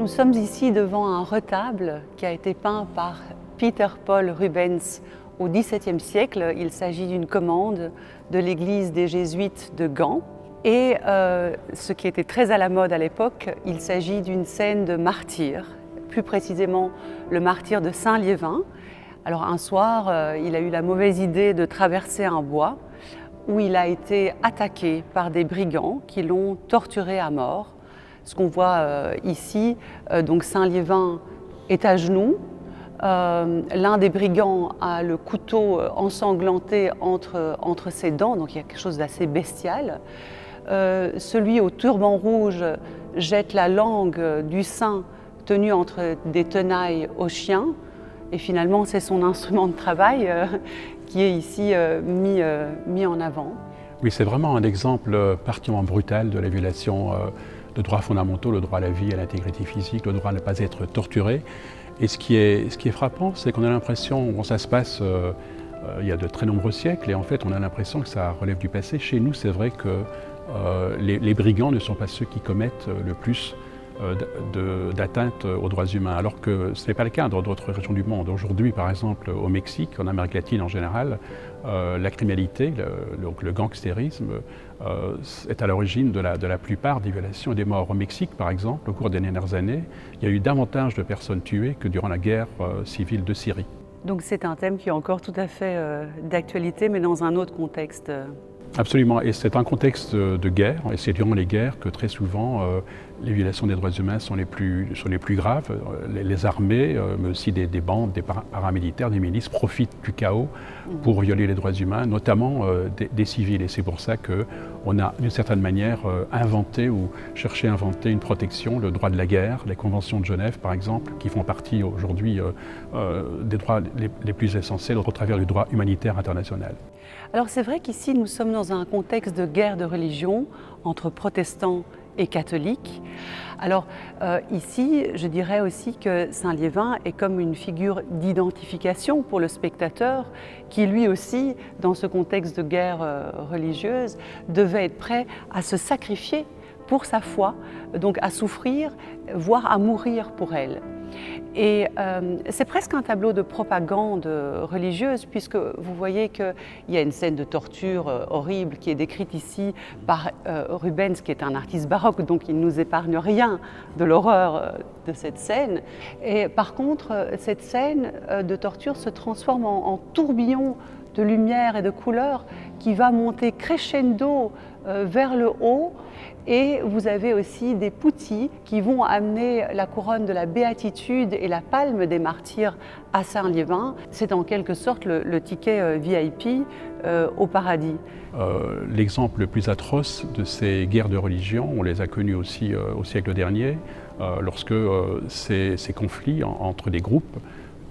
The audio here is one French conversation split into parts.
Nous sommes ici devant un retable qui a été peint par Peter Paul Rubens au XVIIe siècle. Il s'agit d'une commande de l'église des Jésuites de Gand. Et ce qui était très à la mode à l'époque, il s'agit d'une scène de martyr, plus précisément le martyr de Saint-Liévin. Alors un soir, il a eu la mauvaise idée de traverser un bois où il a été attaqué par des brigands qui l'ont torturé à mort. Ce qu'on voit ici, donc Saint-Liévin est à genoux. L'un des brigands a le couteau ensanglanté entre ses dents, donc il y a quelque chose d'assez bestial. Celui au turban rouge jette la langue du saint tenu entre des tenailles au chien. Et finalement, c'est son instrument de travail qui est ici mis en avant. Oui, c'est vraiment un exemple particulièrement brutal de la violation de droits fondamentaux, le droit à la vie, à l'intégrité physique, le droit à ne pas être torturé. Et ce qui est frappant, c'est qu'on a l'impression, bon, ça se passe il y a de très nombreux siècles, et en fait on a l'impression que ça relève du passé. Chez nous, c'est vrai que les brigands ne sont pas ceux qui commettent le plus d'atteinte aux droits humains, alors que ce n'est pas le cas dans d'autres régions du monde. Aujourd'hui, par exemple, au Mexique, en Amérique latine en général, la criminalité, le gangstérisme, est à l'origine de la plupart des violations et des morts. Au Mexique, par exemple, au cours des dernières années, il y a eu davantage de personnes tuées que durant la guerre civile de Syrie. Donc c'est un thème qui est encore tout à fait d'actualité, mais dans un autre contexte. Absolument, et c'est un contexte de guerre, et c'est durant les guerres que très souvent les violations des droits humains sont les plus graves. Les armées, mais aussi des bandes, des paramilitaires, des milices profitent du chaos pour violer les droits humains, notamment des civils. Et c'est pour ça qu'on a d'une certaine manière inventé ou cherché à inventer une protection, le droit de la guerre, les conventions de Genève par exemple, qui font partie aujourd'hui des droits les plus essentiels au travers du droit humanitaire international. Alors c'est vrai qu'ici nous sommes dans un contexte de guerre de religion entre protestants et catholiques. Alors ici, je dirais aussi que Saint-Liévin est comme une figure d'identification pour le spectateur qui lui aussi, dans ce contexte de guerre religieuse, devait être prêt à se sacrifier pour sa foi, donc à souffrir, voire à mourir pour elle. Et c'est presque un tableau de propagande religieuse, puisque vous voyez qu'il y a une scène de torture horrible qui est décrite ici par Rubens, qui est un artiste baroque, donc il ne nous épargne rien de l'horreur de cette scène. Et par contre, cette scène de torture se transforme en tourbillon de lumière et de couleurs qui va monter crescendo vers le haut. Et vous avez aussi des putti qui vont amener la couronne de la béatitude et la palme des martyrs à Saint-Liévin. C'est en quelque sorte le ticket VIP au paradis. L'exemple le plus atroce de ces guerres de religion, on les a connus aussi au siècle dernier, lorsque ces conflits entre des groupes,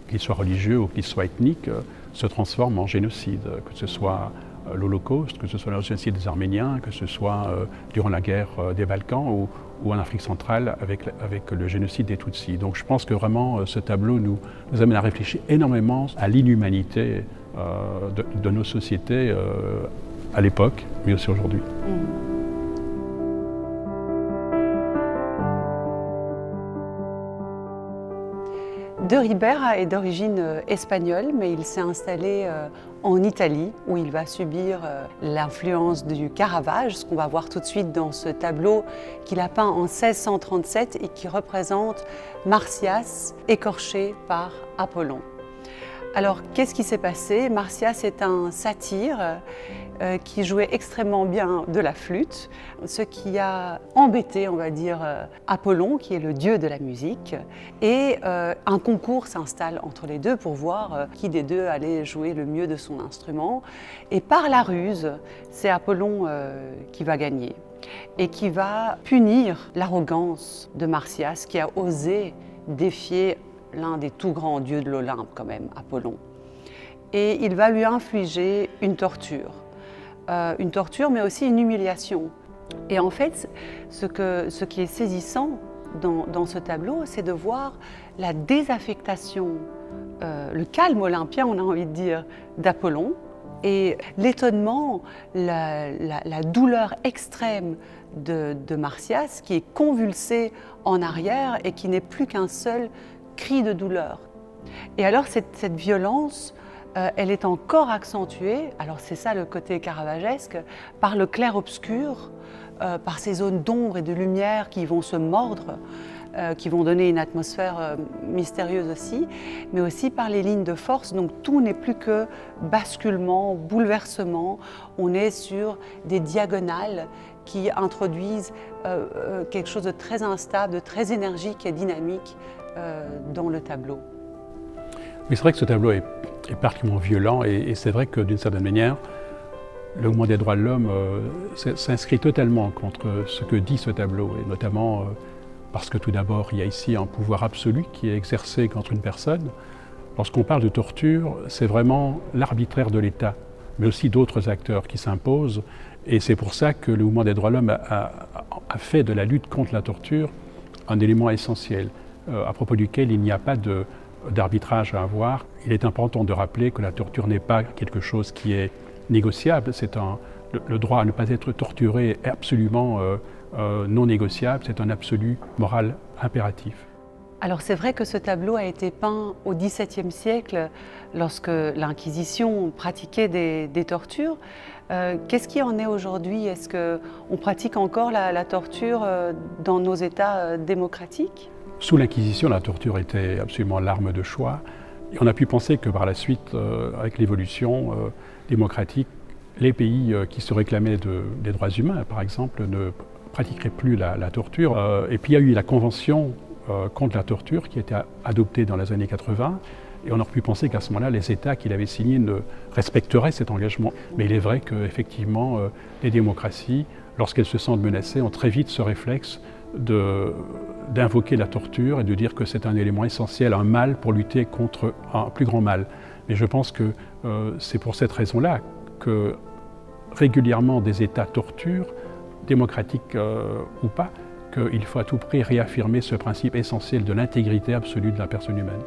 qu'ils soient religieux ou qu'ils soient ethniques, se transforment en génocide, que ce soit l'Holocauste, que ce soit le génocide des Arméniens, que ce soit durant la guerre des Balkans ou en Afrique centrale avec le génocide des Tutsis. Donc je pense que vraiment ce tableau nous amène à réfléchir énormément à l'inhumanité de nos sociétés à l'époque, mais aussi aujourd'hui. De Ribera est d'origine espagnole, mais il s'est installé en Italie, où il va subir l'influence du Caravage, ce qu'on va voir tout de suite dans ce tableau qu'il a peint en 1637 et qui représente Marsyas écorché par Apollon. Alors, qu'est-ce qui s'est passé? Marsyas est un satyre qui jouait extrêmement bien de la flûte, ce qui a embêté, on va dire, Apollon, qui est le dieu de la musique. Et un concours s'installe entre les deux pour voir qui des deux allait jouer le mieux de son instrument. Et par la ruse, c'est Apollon qui va gagner et qui va punir l'arrogance de Marsyas, qui a osé défier l'un des tout grands dieux de l'Olympe quand même, Apollon. Et il va lui infliger une torture mais aussi une humiliation. Et en fait, ce qui est saisissant dans ce tableau, c'est de voir la désaffectation, le calme olympien, on a envie de dire, d'Apollon, Et l'étonnement, la douleur extrême de Marsyas, qui est convulsé en arrière et qui n'est plus qu'un seul cri de douleur. Et alors cette violence, elle est encore accentuée, alors c'est ça le côté caravagesque, par le clair-obscur, par ces zones d'ombre et de lumière qui vont se mordre, qui vont donner une atmosphère mystérieuse aussi, mais aussi par les lignes de force. Donc tout n'est plus que basculement, bouleversement. On est sur des diagonales qui introduisent quelque chose de très instable, de très énergique et dynamique dans le tableau. Mais c'est vrai que ce tableau est particulièrement violent et c'est vrai que d'une certaine manière, le mouvement des droits de l'homme s'inscrit totalement contre ce que dit ce tableau, et notamment parce que tout d'abord, il y a ici un pouvoir absolu qui est exercé contre une personne. Lorsqu'on parle de torture, c'est vraiment l'arbitraire de l'État, mais aussi d'autres acteurs qui s'imposent. Et c'est pour ça que le mouvement des droits de l'homme a fait de la lutte contre la torture un élément essentiel, à propos duquel il n'y a pas d'arbitrage à avoir. Il est important de rappeler que la torture n'est pas quelque chose qui est négociable. Le droit à ne pas être torturé est absolument non négociable, c'est un absolu moral impératif. Alors c'est vrai que ce tableau a été peint au XVIIe siècle, lorsque l'Inquisition pratiquait des tortures. Qu'est-ce qui en est aujourd'hui? Est-ce qu'on pratique encore la torture dans nos États démocratiques? Sous l'Inquisition, la torture était absolument l'arme de choix. Et on a pu penser que par la suite, avec l'évolution démocratique, les pays qui se réclamaient des droits humains, par exemple, ne pratiqueraient plus la torture. Et puis il y a eu la Convention contre la torture qui a été adoptée dans les années 80. Et on aurait pu penser qu'à ce moment-là, les États qui l'avaient signé ne respecteraient cet engagement. Mais il est vrai qu'effectivement, les démocraties, lorsqu'elles se sentent menacées, ont très vite ce réflexe d'invoquer la torture et de dire que c'est un élément essentiel, un mal pour lutter contre un plus grand mal. Mais je pense que c'est pour cette raison-là que régulièrement des États torturent, démocratiques ou pas, qu'il faut à tout prix réaffirmer ce principe essentiel de l'intégrité absolue de la personne humaine.